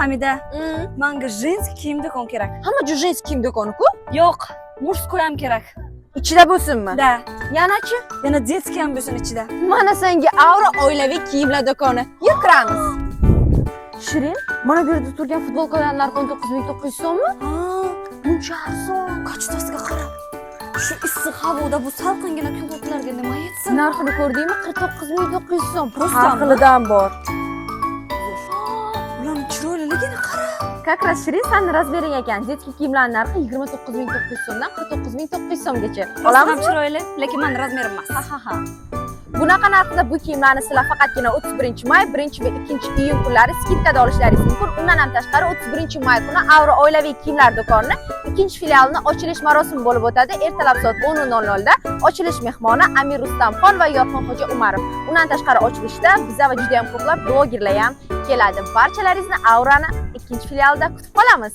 Hamida, menga женский kiyim do'kon kerak. Hamma женский kiyim do'koni-ku? Yo'q, mужской ham kerak. Ichida bo'lsinmi? Da. Yana-chi? Yana детский ham bo'lsin ichida. Mana senga Aura oilaviy kiyimlar do'koni. Yur kiramiz. Shirin, mana bu yerda turgan futbolkalar narxi 19900 so'mmi? Buncha arzon. Kochtasiga qarab. Shu issiq havoda bu salqingina kunlarga nima yetsin? Narxini ko'rdingmi? 49900 so'm. Rostdanmi? Har xilidan bor. Ularning chiroyliligini qara. Как раз Shirin seni razmering ekan. Детский kiyimlarning narxi 29900 so'mdan 49900 so'mgacha. Olamam chiroyli, lekin men razmerim emas. Ha. Bunaqa narxda bu kiyimlarni sizlar faqatgina 31-may, 1 va 2-iyun kunlari skidkada olishlaringiz mumkin. Undan ham tashqari 31-may kuni Aura oilaviy kiyimlar do'konining 2-filialining ochilish marosimi bo'lib o'tadi. Ertalab soat 10:00 da ochilish mehmoni Amir Rustamxon va Yorqinxo'ja Umarov. Undan tashqari ochilishda biza va juda ham ko'plab blogerlar ham keladi. Barchalaringizni Aurani 2-filialida kutib qolamiz.